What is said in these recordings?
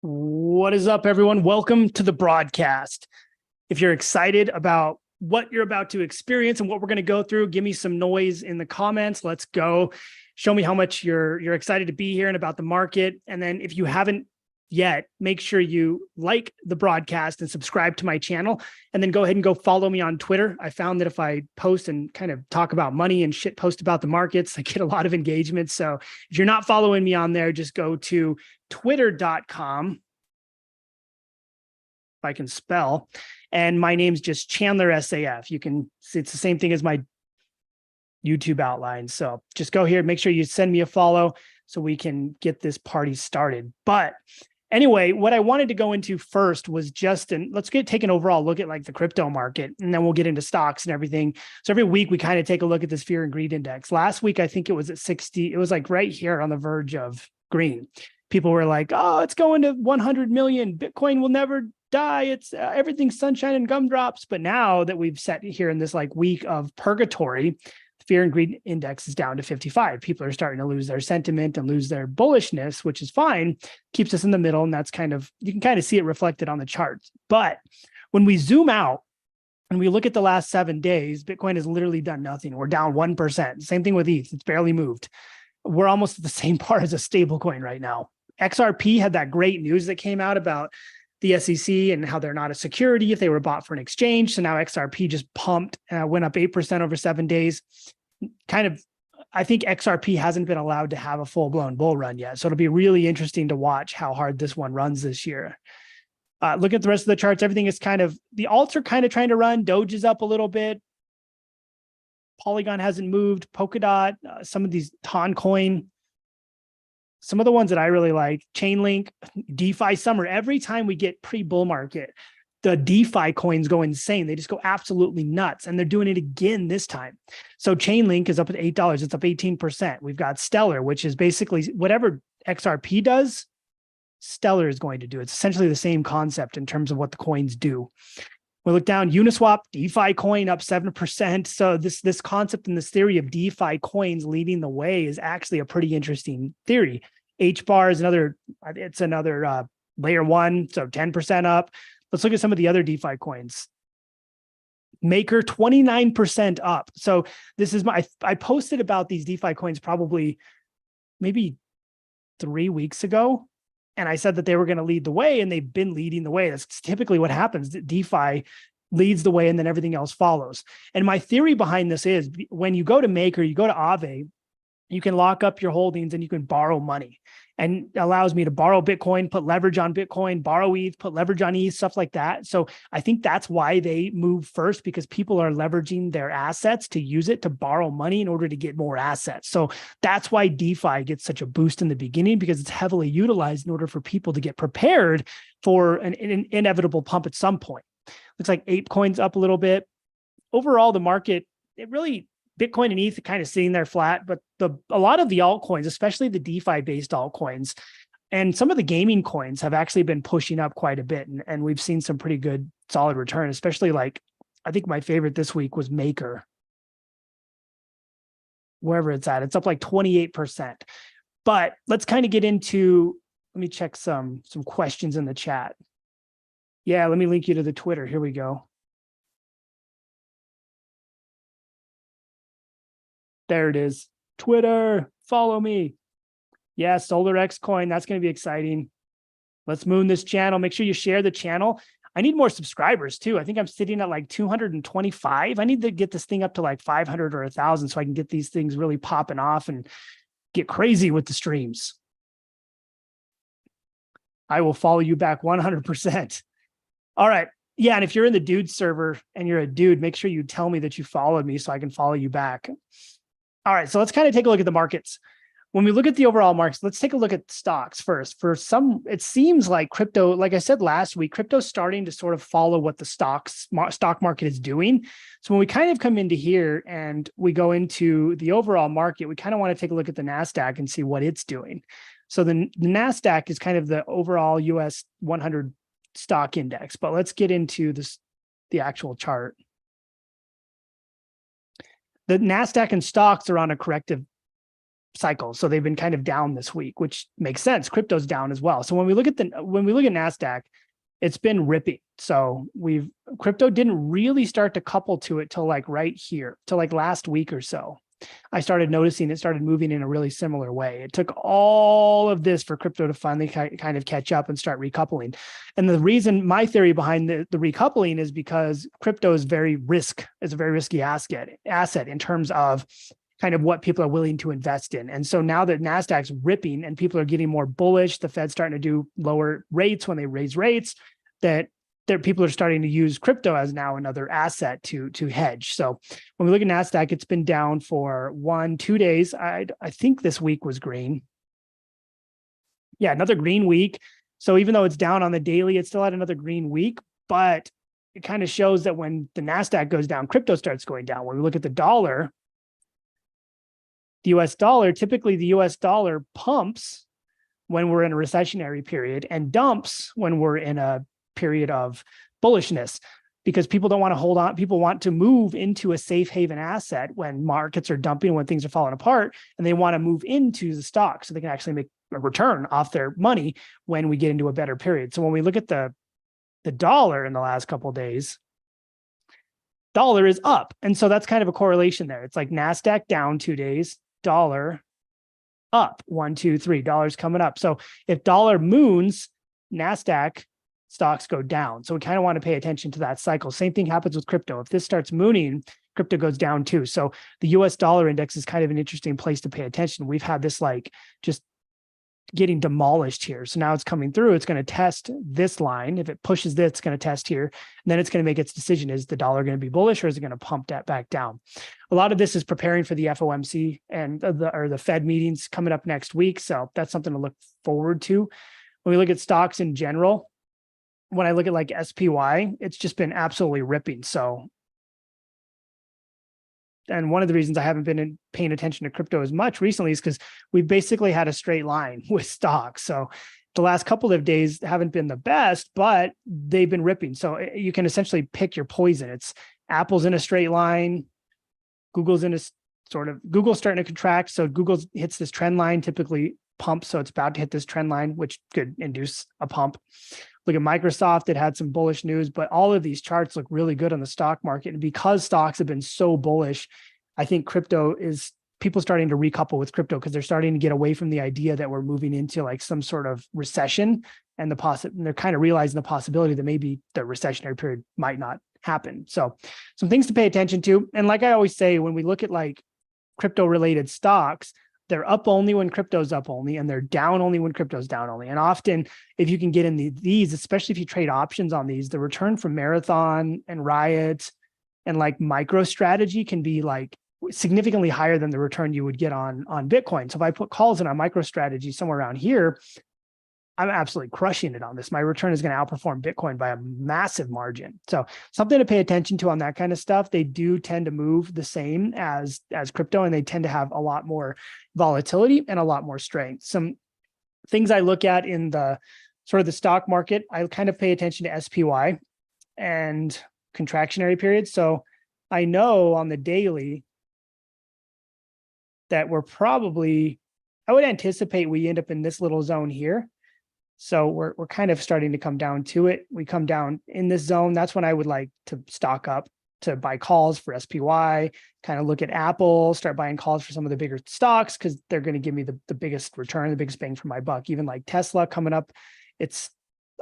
What is up, everyone? Welcome to the broadcast. If you're excited about what you're about to experience and what we're going to go through, give me some noise in the comments. Let's go. Show me how much you're excited to be here and about the market. And then if you haven't yet, make sure you like the broadcast and subscribe to my channel. And then go ahead and go follow me on Twitter. I found that if I post and kind of talk about money and shit post about the markets, I get a lot of engagement. So if you're not following me on there, just go to twitter.com. If I can spell, and my name's just Chandler SAF. You can see it's the same thing as my YouTube outline. So just go here, make sure you send me a follow so we can get this party started. But anyway, what I wanted to go into first was let's take an overall look at like the crypto market, and then we'll get into stocks and everything. So every week we kind of take a look at this fear and greed index. Last week, I think it was at 60. It was like right here on the verge of green. People were like, oh, it's going to 100 million. Bitcoin will never die. It's everything's sunshine and gumdrops. But now that we've sat here in this like week of purgatory, the fear and greed index is down to 55. People are starting to lose their sentiment and lose their bullishness, which is fine, keeps us in the middle. And that's you can kind of see it reflected on the charts. But when we zoom out and we look at the last 7 days, Bitcoin has literally done nothing. We're down 1%. Same thing with ETH. It's barely moved. We're almost at the same par as a stable coin right now. XRP had that great news that came out about the SEC and how they're not a security if they were bought for an exchange. So now XRP just pumped, went up 8% over 7 days. I think XRP hasn't been allowed to have a full-blown bull run yet. So it'll be really interesting to watch how hard this one runs this year. Look at the rest of the charts. Everything is the alts are kind of trying to run. Doge is up a little bit. Polygon hasn't moved. Polkadot, some of these Toncoin, some of the ones that I really like, Chainlink, DeFi Summer. Every time we get pre-bull market, the DeFi coins go insane. They just go absolutely nuts. And they're doing it again this time. So Chainlink is up at $8. It's up 18%. We've got Stellar, which is basically whatever XRP does, Stellar is going to do. It's essentially the same concept in terms of what the coins do. We look down, Uniswap, DeFi coin up 7%. So this concept and this theory of DeFi coins leading the way is actually a pretty interesting theory. HBAR is another layer one, so 10% up. Let's look at some of the other DeFi coins. Maker, 29% up. So this is I posted about these DeFi coins probably maybe 3 weeks ago. And I said that they were going to lead the way, and they've been leading the way. That's typically what happens. DeFi leads the way, and then everything else follows. And my theory behind this is when you go to Maker, you go to Aave, you can lock up your holdings and you can borrow money. And it allows me to borrow Bitcoin, put leverage on Bitcoin, borrow ETH, put leverage on ETH, stuff like that. So I think that's why they move first, because people are leveraging their assets to use it to borrow money in order to get more assets. So that's why DeFi gets such a boost in the beginning, because it's heavily utilized in order for people to get prepared for an inevitable pump at some point. Looks like ApeCoin's up a little bit. Overall, the market, Bitcoin and ETH are kind of sitting there flat, but a lot of the altcoins, especially the DeFi-based altcoins, and some of the gaming coins have actually been pushing up quite a bit, and we've seen some pretty good, solid return, especially like, I think my favorite this week was Maker. Wherever it's at, it's up like 28%. But let's kind of get into, let me check some questions in the chat. Yeah, let me link you to the Twitter. Here we go. There it is. Twitter, follow me. Yeah, SolarX coin. That's going to be exciting. Let's moon this channel. Make sure you share the channel. I need more subscribers too. I think I'm sitting at like 225. I need to get this thing up to like 500 or 1,000 so I can get these things really popping off and get crazy with the streams. I will follow you back 100%. All right. Yeah, and if you're in the dude server and you're a dude, make sure you tell me that you followed me so I can follow you back. All right, so let's kind of take a look at the markets. When we look at the overall markets, let's take a look at stocks first. For some, it seems like crypto, like I said last week, crypto's starting to sort of follow what the stock market is doing. So when we kind of come into here and we go into the overall market, we kind of want to take a look at the NASDAQ and see what it's doing. So the NASDAQ is kind of the overall US 100 stock index, but let's get into the actual chart. The NASDAQ and stocks are on a corrective cycle. So they've been kind of down this week, which makes sense. Crypto's down as well. So when we look at NASDAQ, it's been ripping. So crypto didn't really start to couple to it till like right here, till like last week or so. I started noticing it started moving in a really similar way. It took all of this for crypto to finally kind of catch up and start recoupling. And the reason, my theory behind the recoupling is because crypto is a very risky asset in terms of kind of what people are willing to invest in. And so now that NASDAQ's ripping and people are getting more bullish, the Fed's starting to do lower rates when they raise rates, that people are starting to use crypto as now another asset to hedge. So when we look at NASDAQ, it's been down for 2 days. I think this week was green. Yeah, another green week. So even though it's down on the daily, it's still had another green week, but it kind of shows that when the NASDAQ goes down, crypto starts going down. When we look at the dollar, the US dollar, typically the US dollar pumps when we're in a recessionary period and dumps when we're in a period of bullishness, because people don't want to hold on. People want to move into a safe haven asset when markets are dumping, when things are falling apart, and they want to move into the stock so they can actually make a return off their money when we get into a better period. So when we look at the dollar in the last couple of days, dollar is up. And so that's kind of a correlation there. It's like NASDAQ down 2 days, dollar up 1, 2, 3, dollars coming up. So if dollar moons, NASDAQ stocks go down. So we kind of want to pay attention to that cycle. Same thing happens with crypto. If this starts mooning, crypto goes down too. So the US dollar index is kind of an interesting place to pay attention. We've had this like just getting demolished here. So now it's coming through. It's going to test this line. If it pushes this, it's going to test here. And then it's going to make its decision. Is the dollar going to be bullish or is it going to pump that back down? A lot of this is preparing for the FOMC and the Fed meetings coming up next week. So that's something to look forward to. When we look at stocks in general, when I look at like SPY, it's just been absolutely ripping. So, and one of the reasons I haven't been paying attention to crypto as much recently is because we've basically had a straight line with stocks. So the last couple of days haven't been the best, but they've been ripping. So you can essentially pick your poison. It's Apple's in a straight line. Google's starting to contract. So Google hits this trend line, typically pumps. So it's about to hit this trend line, which could induce a pump. Look at Microsoft, it had some bullish news, but all of these charts look really good on the stock market. And because stocks have been so bullish, I think people starting to recouple with crypto because they're starting to get away from the idea that we're moving into like some sort of recession, and they're kind of realizing the possibility that maybe the recessionary period might not happen. So some things to pay attention to. And like I always say, when we look at like crypto related stocks, they're up only when crypto's up only, and they're down only when crypto's down only. And often, if you can get in these, especially if you trade options on these, the return from Marathon and Riot and like MicroStrategy can be like significantly higher than the return you would get on Bitcoin. So if I put calls in on MicroStrategy somewhere around here, I'm absolutely crushing it on this. My return is going to outperform Bitcoin by a massive margin. So something to pay attention to on that kind of stuff. They do tend to move the same as crypto, and they tend to have a lot more volatility and a lot more strength. Some things I look at in the sort of the stock market, I kind of pay attention to SPY and contractionary periods. So I know on the daily that I would anticipate we end up in this little zone here. So we're kind of starting to come down to it. We come down in this zone. That's when I would like to stock up to buy calls for SPY, kind of look at Apple, start buying calls for some of the bigger stocks because they're going to give me the biggest return, the biggest bang for my buck. Even like Tesla coming up, it's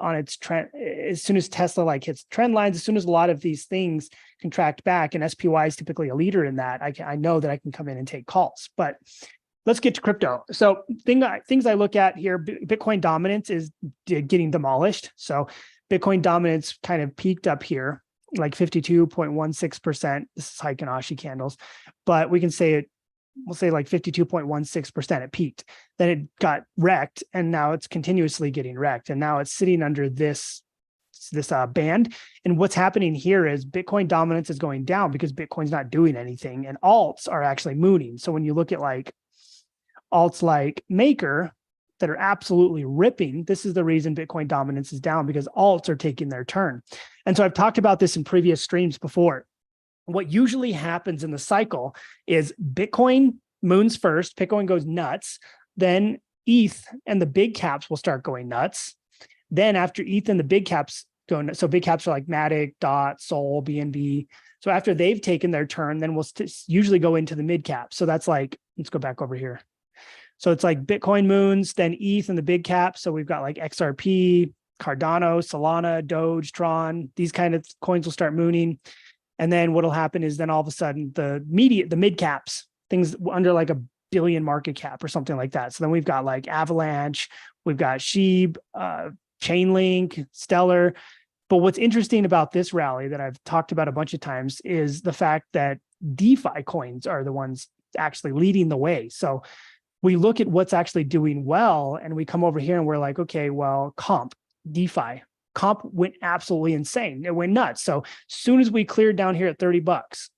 on its trend. As soon as Tesla like hits trend lines, as soon as a lot of these things contract back, and SPY is typically a leader in that, I know that I can come in and take calls. But let's get to crypto. So things I look at here, Bitcoin dominance is getting demolished. So Bitcoin dominance kind of peaked up here, like 52.16%. This is Heiken Ashi candles, but we'll say like 52.16% it peaked. Then it got wrecked, and now it's continuously getting wrecked. And now it's sitting under this band. And what's happening here is Bitcoin dominance is going down because Bitcoin's not doing anything, and alts are actually mooning. So when you look at like alts like Maker that are absolutely ripping, this is the reason Bitcoin dominance is down, because alts are taking their turn. And so I've talked about this in previous streams before. What usually happens in the cycle is Bitcoin moons first, Bitcoin goes nuts. Then ETH and the big caps will start going nuts. Then after ETH and the big caps go nuts, so big caps are like Matic, DOT, Sol, BNB. So after they've taken their turn, then we'll usually go into the mid caps. So that's like, let's go back over here. So it's like Bitcoin moons, then ETH and the big caps. So we've got like XRP, Cardano, Solana, Doge, Tron. These kind of coins will start mooning. And then what'll happen is then all of a sudden the mid caps, things under like a billion market cap or something like that. So then we've got like Avalanche, we've got Sheeb, Chainlink, Stellar. But what's interesting about this rally that I've talked about a bunch of times is the fact that DeFi coins are the ones actually leading the way. So we look at what's actually doing well, and we come over here and we're like, okay, well, DeFi went absolutely insane. It went nuts. So as soon as we cleared down here at $30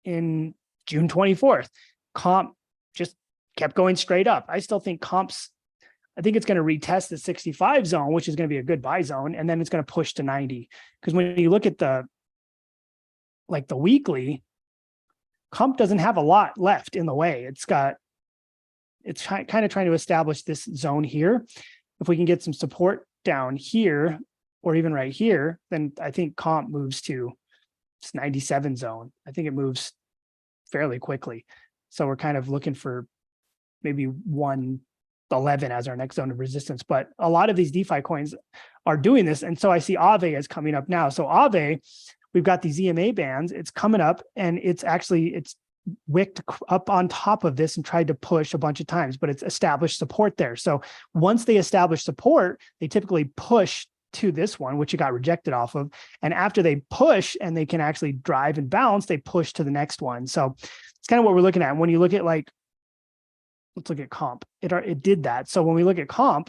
in June 24th, comp just kept going straight up. I still think I think it's going to retest the 65 zone, which is going to be a good buy zone. And then it's going to push to 90. Because when you look at the weekly, comp doesn't have a lot left in the way. It's kind of trying to establish this zone here. If we can get some support down here, or even right here, then I think comp moves to this 97 zone. I think it moves fairly quickly. So we're kind of looking for maybe 111 as our next zone of resistance. But a lot of these DeFi coins are doing this. And so I see Aave is coming up now. So Aave, we've got these EMA bands. It's coming up, and it's wicked up on top of this and tried to push a bunch of times, but it's established support there. So once they establish support, they typically push to this one, which it got rejected off of. And after they push and they can actually drive and bounce, they push to the next one. So it's kind of what we're looking at. And when you look at let's look at comp, it did that. So when we look at comp,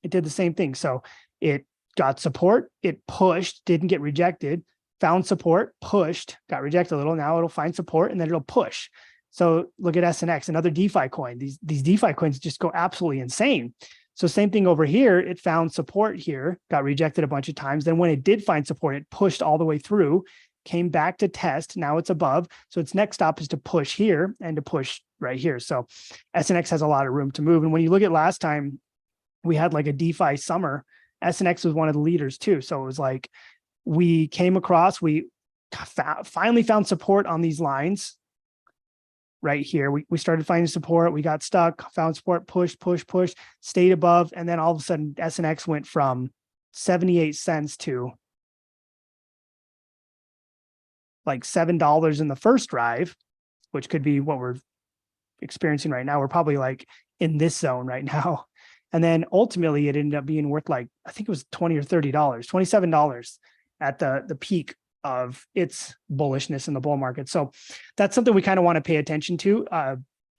it did the same thing. So it got support, it pushed, didn't get rejected, found support, pushed, got rejected a little. Now it'll find support and then it'll push. So look at SNX, another DeFi coin. These DeFi coins just go absolutely insane. So same thing over here. It found support here, got rejected a bunch of times. Then when it did find support, it pushed all the way through, came back to test. Now it's above. So its next stop is to push here and to push right here. So SNX has a lot of room to move. And when you look at last time, we had like a DeFi summer. SNX was one of the leaders too. So it was like, we came across, we finally found support on these lines right here. We started finding support. We got stuck, found support, push, stayed above. And then all of a sudden SNX went from 78 cents to like $7 in the first drive, which could be what we're experiencing right now. We're probably like in this zone right now. And then ultimately it ended up being worth like, I think it was $20 or $30, $27 at the peak of its bullishness in the bull market. So that's something we kind of want to pay attention to.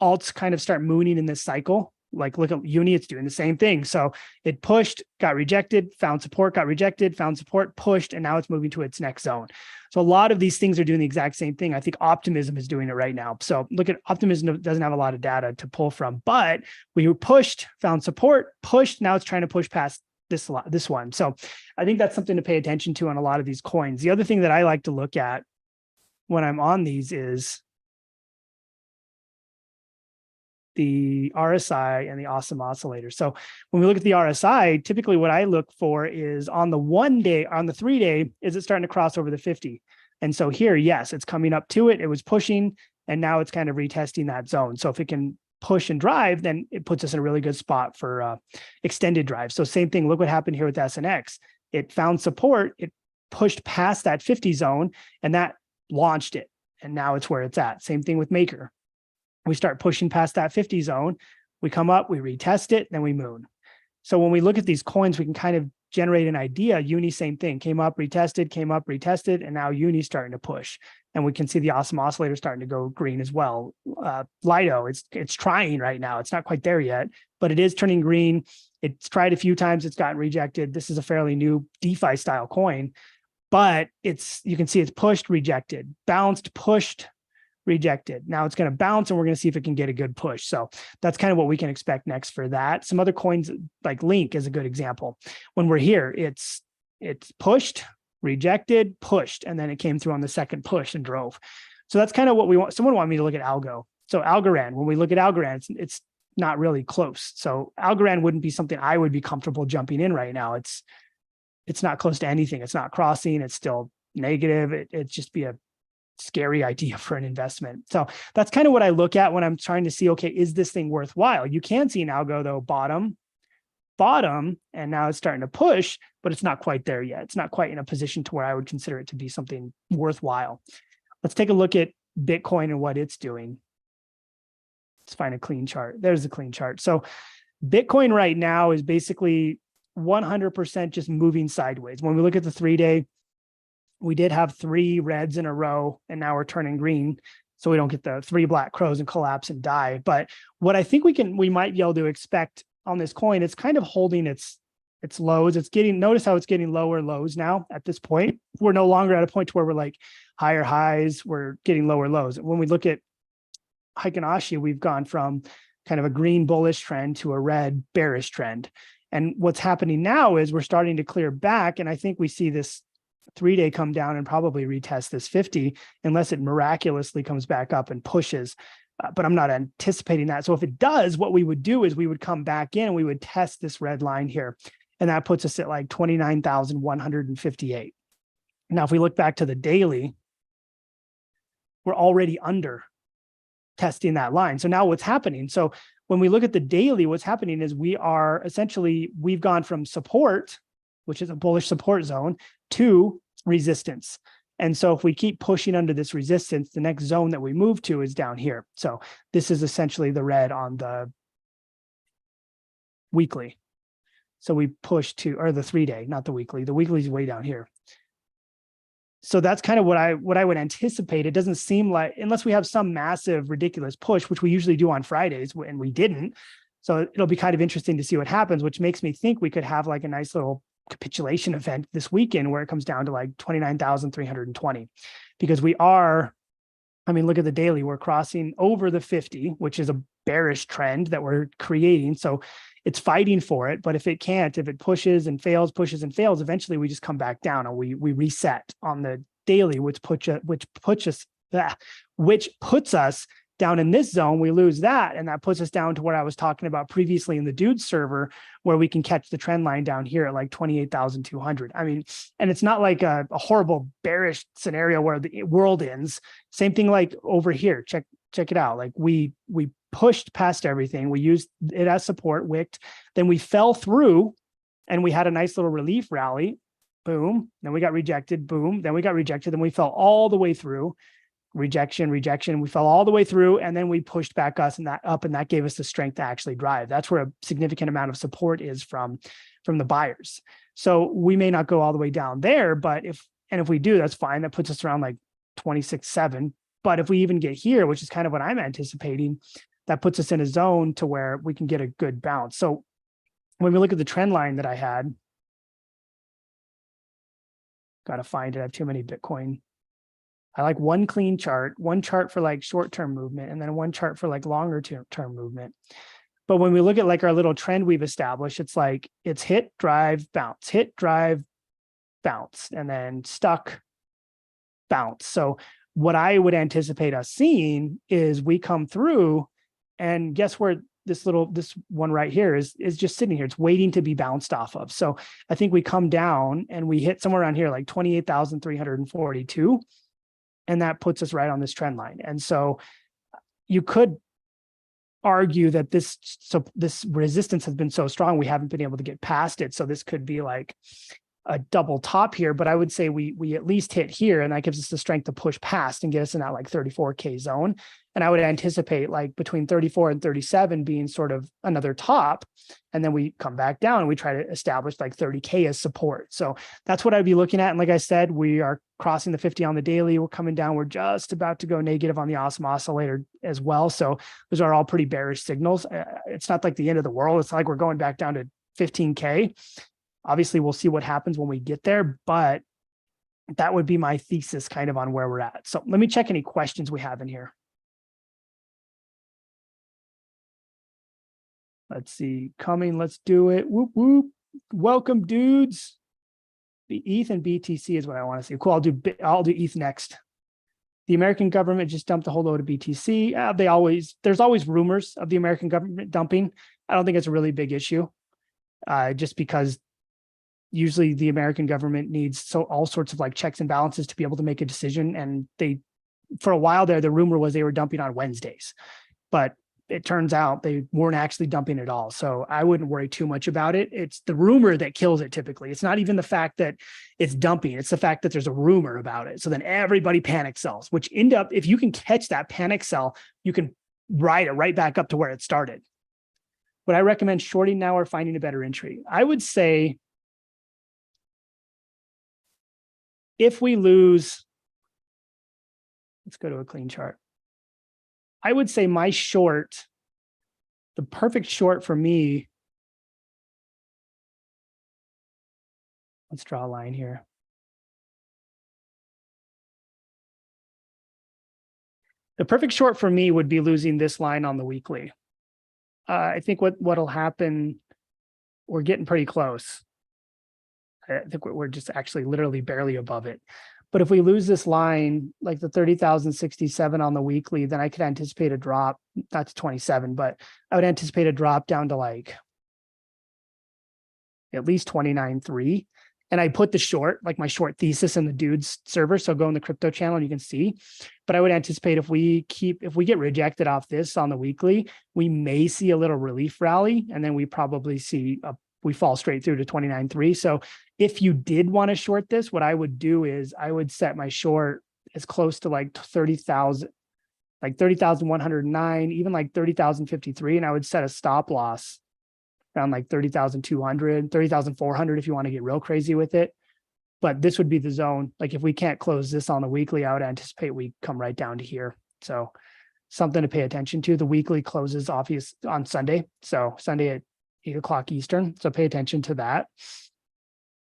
Alts kind of start mooning in this cycle. Like look at Uni, it's doing the same thing. So it pushed, got rejected, found support, got rejected, found support, pushed, and now it's moving to its next zone. So a lot of these things are doing the exact same thing. I think Optimism is doing it right now. So look at Optimism, doesn't have a lot of data to pull from, but we pushed, found support, pushed, now it's trying to push past this one. So I think that's something to pay attention to on a lot of these coins. The other thing that I like to look at when I'm on these is the RSI and the Awesome Oscillator. So when we look at the RSI, typically what I look for is on the 1 day, on the 3 day, is it starting to cross over the 50? And so here, yes, it's coming up to it. It was pushing, and now it's kind of retesting that zone. So if it can push and drive, then it puts us in a really good spot for extended drive. So same thing, look what happened here with SNX. It found support, it pushed past that 50 zone, and that launched it. And now it's where it's at. Same thing with Maker. We start pushing past that 50 zone, we come up, we retest it, then we moon. So when we look at these coins, we can kind of generate an idea. Uni, same thing, came up, retested, and now Uni's starting to push. And we can see the Awesome Oscillator starting to go green as well. Lido, it's trying right now. It's not quite there yet, but it is turning green. It's tried a few times. It's gotten rejected. This is a fairly new DeFi style coin, but you can see it's pushed, rejected, bounced, pushed, rejected. Now it's going to bounce, and we're going to see if it can get a good push. So that's kind of what we can expect next for that. Some other coins like Link is a good example. When we're here, it's pushed, rejected, pushed, and then it came through on the second push and drove. So that's kind of what we want. Someone wanted me to look at Algo. So Algorand, when we look at Algorand, it's not really close. So Algorand wouldn't be something I would be comfortable jumping in right now. It's not close to anything. It's not crossing. It's still negative. It'd just be a scary idea for an investment. So that's kind of what I look at when I'm trying to see, okay, is this thing worthwhile? You can see an algo though, bottom, and now it's starting to push, but it's not quite there yet. It's not quite in a position to where I would consider it to be something worthwhile. Let's take a look at Bitcoin and what it's doing. Let's find a clean chart. There's the clean chart. So Bitcoin right now is basically 100% just moving sideways. When we look at the 3-day, we did have 3 reds in a row, and now we're turning green. So we don't get the 3 black crows and collapse and die. But what I think we might be able to expect on this coin, it's kind of holding its lows. Notice how it's getting lower lows now at this point. We're no longer at a point where we're like higher highs, we're getting lower lows. When we look at Heikin Ashi, we've gone from kind of a green bullish trend to a red bearish trend. And what's happening now is we're starting to clear back. And I think we see this 3-day come down and probably retest this 50 unless it miraculously comes back up and pushes. But I'm not anticipating that. So if it does, what we would do is we would come back in and we would test this red line here. And that puts us at like 29,158. Now, if we look back to the daily, we're already under testing that line. So now what's happening? So when we look at the daily, what's happening is we've gone from support, which is a bullish support zone, to resistance. And so if we keep pushing under this resistance, the next zone that we move to is down here. So this is essentially the red on the weekly. So we push to, or the 3-day, not the weekly. The weekly is way down here. So that's kind of what I would anticipate. It doesn't seem like, unless we have some massive, ridiculous push, which we usually do on Fridays, and we didn't. So it'll be kind of interesting to see what happens, which makes me think we could have like a nice little capitulation event this weekend where it comes down to like 29,320, because look at the daily, we're crossing over the 50, which is a bearish trend that we're creating. So it's fighting for it, but if it pushes and fails, eventually we just come back down and we reset on the daily, which puts us down in this zone. We lose that, and that puts us down to what I was talking about previously in the Dude server, where we can catch the trend line down here at like 28,200. And it's not like a horrible bearish scenario where the world ends. Same thing like over here. Check it out. Like we pushed past everything. We used it as support, wicked. Then we fell through and we had a nice little relief rally. Boom. Then we got rejected. Boom. Then we got rejected. Then we fell all the way through. Rejection. We fell all the way through, and then we pushed back up, and that gave us the strength to actually drive. That's where a significant amount of support is from the buyers. So we may not go all the way down there, but if we do, that's fine. That puts us around like 26.7. But if we even get here, which is kind of what I'm anticipating, that puts us in a zone to where we can get a good bounce. So when we look at the trend line that I had, got to find it. I have too many Bitcoin. I like one clean chart, one chart for like short-term movement, and then one chart for like longer term movement. But when we look at like our little trend we've established, it's like it's hit, drive, bounce, hit, drive, bounce, and then stuck, bounce. So what I would anticipate us seeing is we come through, and guess where this one right here is just sitting here. It's waiting to be bounced off of. So I think we come down and we hit somewhere around here, like 28,342. And that puts us right on this trend line. And so you could argue that this resistance has been so strong, we haven't been able to get past it. So this could be like a double top here, but I would say we at least hit here, and that gives us the strength to push past and get us in that like 34K zone. And I would anticipate like between 34 and 37 being sort of another top. And then we come back down and we try to establish like 30K as support. So that's what I'd be looking at. And like I said, we are crossing the 50 on the daily. We're coming down. We're just about to go negative on the Awesome Oscillator as well. So those are all pretty bearish signals. It's not like the end of the world. It's like we're going back down to 15K. Obviously, we'll see what happens when we get there, but that would be my thesis kind of on where we're at. So let me check any questions we have in here. Let's see, coming, let's do it. Whoop, whoop. Welcome, dudes. The ETH and BTC is what I want to see. Cool, I'll do ETH next. The American government just dumped a whole load of BTC. There's always rumors of the American government dumping. I don't think it's a really big issue, just because usually the American government needs all sorts of like checks and balances to be able to make a decision. And for a while there, the rumor was they were dumping on Wednesdays, but it turns out they weren't actually dumping at all. So I wouldn't worry too much about it. It's the rumor that kills it typically. It's not even the fact that it's dumping. It's the fact that there's a rumor about it. So then everybody panic sells, which if you can catch that panic sell, you can ride it right back up to where it started. Would I recommend shorting now or finding a better entry? I would say if we lose, let's go to a clean chart. I would say my short, the perfect short for me, let's draw a line here. The perfect short for me would be losing this line on the weekly. I think what'll happen, we're getting pretty close. I think we're just actually literally barely above it. But if we lose this line, like the 30,067 on the weekly, then I could anticipate a drop, not to 27, but I would anticipate a drop down to like at least 29.3. And I put the short, like my short thesis in the dude's server. So go in the crypto channel and you can see. But I would anticipate if we get rejected off this on the weekly, we may see a little relief rally. And then we probably see we fall straight through to 29.3. So if you did want to short this, what I would do is I would set my short as close to like 30,000, like 30,109, even like 30,053. And I would set a stop loss around like 30,200, 30,400 if you want to get real crazy with it. But this would be the zone. Like if we can't close this on the weekly, I would anticipate we come right down to here. So something to pay attention to. The weekly closes obvious on Sunday. So Sunday at 8 o'clock Eastern. So pay attention to that.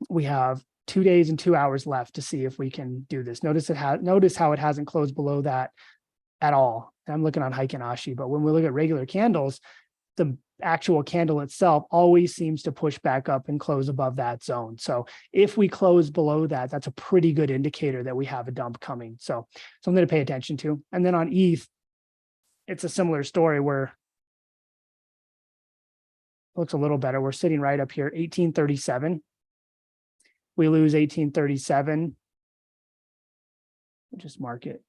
We have 2 days and 2 hours left to see if we can do this. Notice how it hasn't closed below that at all. And I'm looking on Heiken Ashi, but when we look at regular candles, the actual candle itself always seems to push back up and close above that zone. So if we close below that, that's a pretty good indicator that we have a dump coming. So something to pay attention to. And then on ETH, it's a similar story where looks a little better. We're sitting right up here, 1837. We lose 1837. We'll just mark it.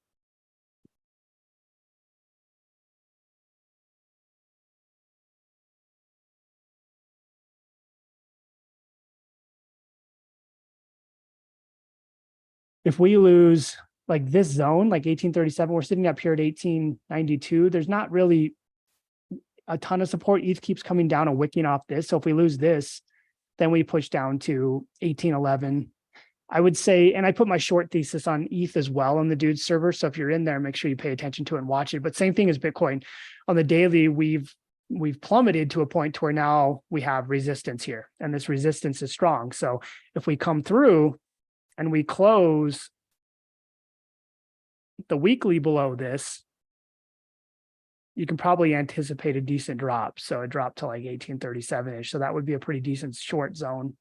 If we lose like this zone, like 1837, we're sitting up here at 1892. There's not really a ton of support. ETH keeps coming down and wicking off this. So if we lose this, then we push down to 1811. I would say, and I put my short thesis on ETH as well on the dude's server. So if you're in there, make sure you pay attention to it and watch it. But same thing as Bitcoin. On the daily, we've plummeted to a point to where now we have resistance here, and this resistance is strong. So if we come through and we close the weekly below this, you can probably anticipate a decent drop. So a drop to like 1837-ish. So that would be a pretty decent short zone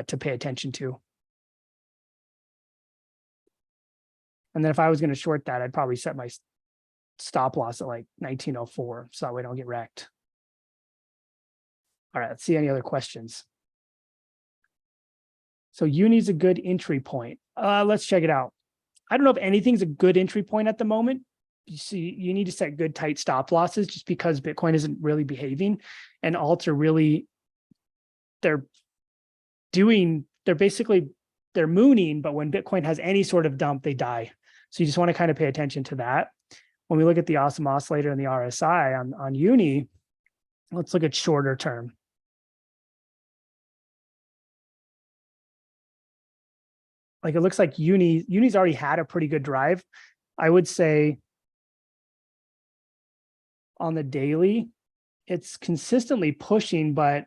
to pay attention to. And then if I was going to short that, I'd probably set my stop loss at like 1904. So that way I don't get wrecked. All right, let's see any other questions. So Uni's a good entry point. Let's check it out. I don't know if anything's a good entry point at the moment. You see, you need to set good tight stop losses just because Bitcoin isn't really behaving, and alts are really, they're mooning, but when Bitcoin has any sort of dump, they die. So you just want to kind of pay attention to that. When we look at the Awesome Oscillator and the RSI on Uni, let's look at shorter term. Like it looks like Uni's already had a pretty good drive. I would say on the daily, it's consistently pushing, but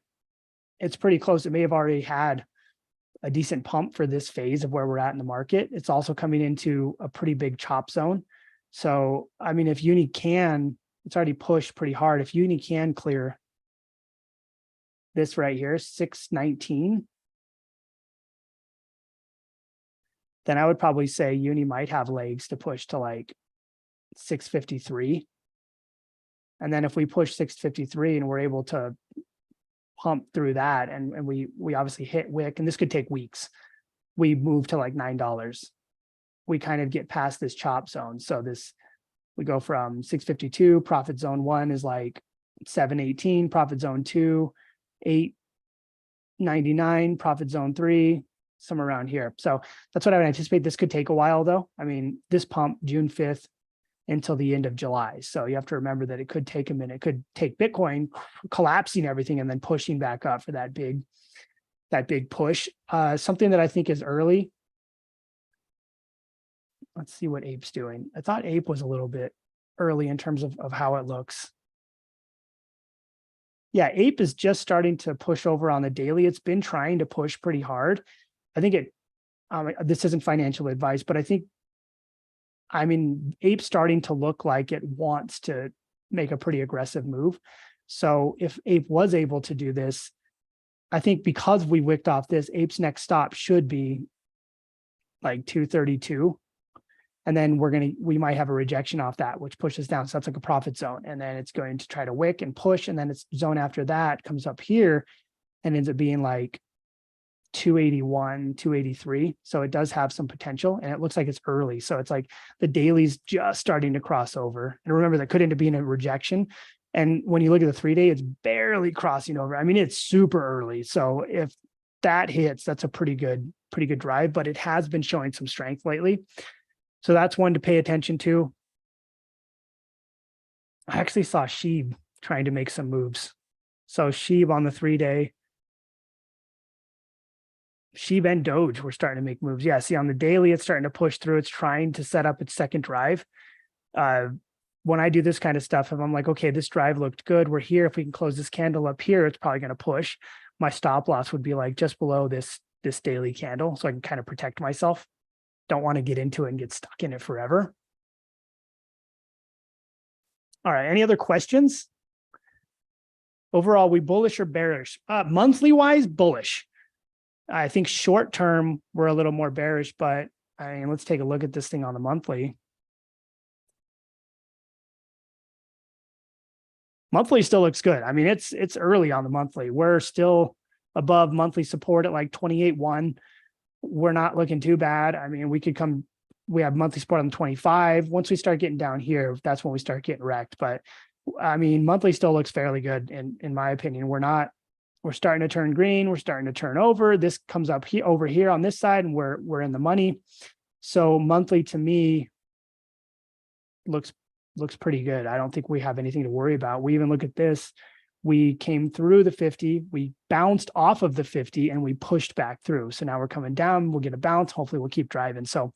it's pretty close. It may have already had a decent pump for this phase of where we're at in the market. It's also coming into a pretty big chop zone. So, I mean, if Uni can, it's already pushed pretty hard. If Uni can clear this right here, 619, then I would probably say Uni might have legs to push to like 653. And then if we push 653 and we're able to pump through that, and we obviously hit wick, and this could take weeks, we move to like $9. We kind of get past this chop zone. So we go from 652, profit zone 1 is like 718, profit zone 2, 899, profit zone 3, somewhere around here. So that's what I would anticipate. This could take a while though. I mean, this pump June 5th until the end of July. So you have to remember that it could take a minute. It could take Bitcoin collapsing everything and then pushing back up for that big push. Something that I think is early. Let's see what Ape's doing. I thought Ape was a little bit early in terms of how it looks. Yeah, Ape is just starting to push over on the daily. It's been trying to push pretty hard. I think this isn't financial advice, but I mean, Ape's starting to look like it wants to make a pretty aggressive move. So if Ape was able to do this, I think because we wicked off this, Ape's next stop should be like 232. And then we might have a rejection off that, which pushes down. So that's like a profit zone. And then it's going to try to wick and push. And then its zone after that comes up here and ends up being like 281, 283. So it does have some potential, and it looks like it's early. So it's like the daily's just starting to cross over. And remember, that could end up being a rejection. And when you look at the 3-day, it's barely crossing over. I mean, it's super early. So if that hits, that's a pretty good drive, but it has been showing some strength lately. So that's one to pay attention to. I actually saw Sheeb trying to make some moves. So Sheeb on the 3-day, Sheeb and Doge were starting to make moves. Yeah, see on the daily, it's starting to push through. It's trying to set up its second drive. When I do this kind of stuff, if I'm like, okay, this drive looked good, we're here. If we can close this candle up here, it's probably going to push. My stop loss would be like just below this daily candle, so I can kind of protect myself. Don't want to get into it and get stuck in it forever. All right, any other questions? Overall, we bullish or bearish? Monthly wise, bullish. I think short term, we're a little more bearish, but I mean, let's take a look at this thing on the monthly. Monthly still looks good. I mean, it's early on the monthly. We're still above monthly support at like 28.1. We're not looking too bad. I mean, we have monthly support on 25. Once we start getting down here, that's when we start getting wrecked. But I mean, monthly still looks fairly good in my opinion. We're starting to turn green. We're starting to turn over. This comes up here over here on this side, and we're in the money. So monthly to me looks pretty good. I don't think we have anything to worry about. We even look at this. We came through the 50, we bounced off of the 50, and we pushed back through. So now we're coming down, we'll get a bounce. Hopefully we'll keep driving. So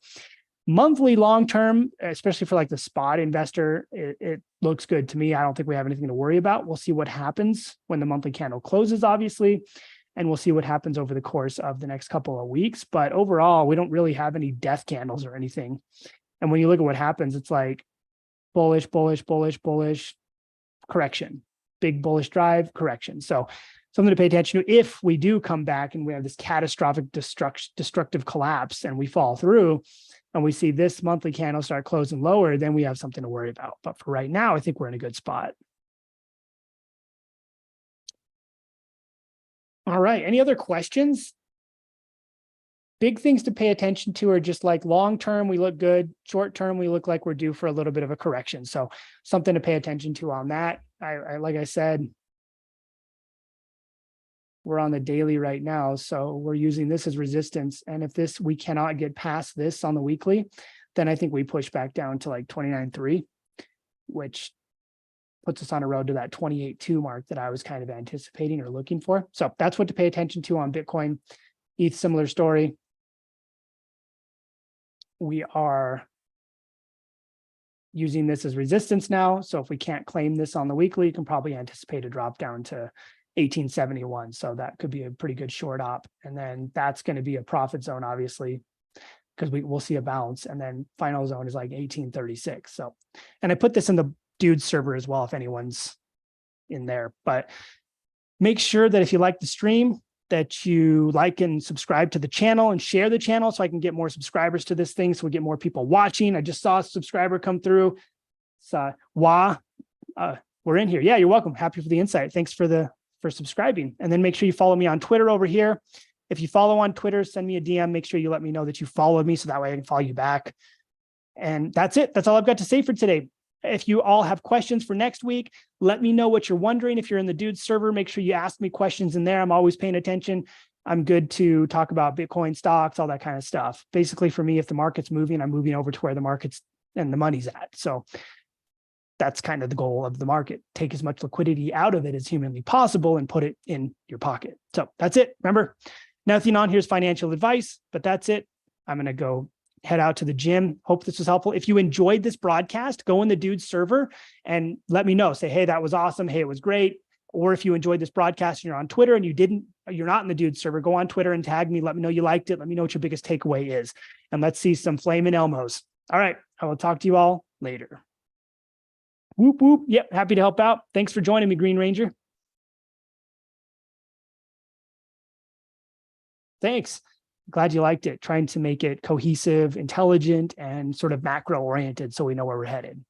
monthly, long-term, especially for like the spot investor, it looks good to me. I don't think we have anything to worry about. We'll see what happens when the monthly candle closes, obviously, and we'll see what happens over the course of the next couple of weeks. But overall, we don't really have any death candles or anything. And when you look at what happens, it's like bullish, bullish, bullish, bullish, correction. Big bullish drive, correction. So something to pay attention to. If we do come back and we have this catastrophic destructive collapse and we fall through and we see this monthly candle start closing lower, then we have something to worry about. But for right now, I think we're in a good spot. All right. Any other questions? Big things to pay attention to are just like long-term, we look good. Short-term, we look like we're due for a little bit of a correction. So something to pay attention to on that. Like I said, we're on the daily right now. So we're using this as resistance. And if we cannot get past this on the weekly, then I think we push back down to like 29.3, which puts us on a road to that 28.2 mark that I was kind of anticipating or looking for. So that's what to pay attention to on Bitcoin. ETH, similar story. We are using this as resistance now. So if we can't claim this on the weekly, you can probably anticipate a drop down to 1871. So that could be a pretty good short op. And then that's going to be a profit zone, obviously, because we'll see a bounce. And then final zone is like 1836. So, and I put this in the dude server as well, if anyone's in there. But make sure that if you like the stream, that you like and subscribe to the channel and share the channel so I can get more subscribers to this thing, so we get more people watching. I just saw a subscriber come through. So, we're in here. Yeah, you're welcome. Happy for the insight. Thanks for subscribing. And then make sure you follow me on Twitter over here. If you follow on Twitter, send me a DM. Make sure you let me know that you followed me so that way I can follow you back. And that's it. That's all I've got to say for today. If you all have questions for next week, let me know what you're wondering. If you're in the Dudes server, make sure you ask me questions in there. I'm always paying attention. I'm good to talk about Bitcoin, stocks, all that kind of stuff. Basically, for me, if the market's moving, I'm moving over to where the market's and the money's at. So that's kind of the goal of the market. Take as much liquidity out of it as humanly possible and put it in your pocket. So that's it. Remember, nothing on here is financial advice, but that's it. I'm going to go head out to the gym. Hope this was helpful. If you enjoyed this broadcast, go in the Dudes server and let me know. Say, hey, that was awesome. Hey, it was great. Or if you enjoyed this broadcast and you're on Twitter and you're not in the Dudes server, go on Twitter and tag me. Let me know you liked it. Let me know what your biggest takeaway is. And let's see some flaming Elmos. All right. I will talk to you all later. Whoop, whoop. Yep. Happy to help out. Thanks for joining me, Green Ranger. Thanks. Glad you liked it. Trying to make it cohesive, intelligent, and sort of macro oriented so we know where we're headed.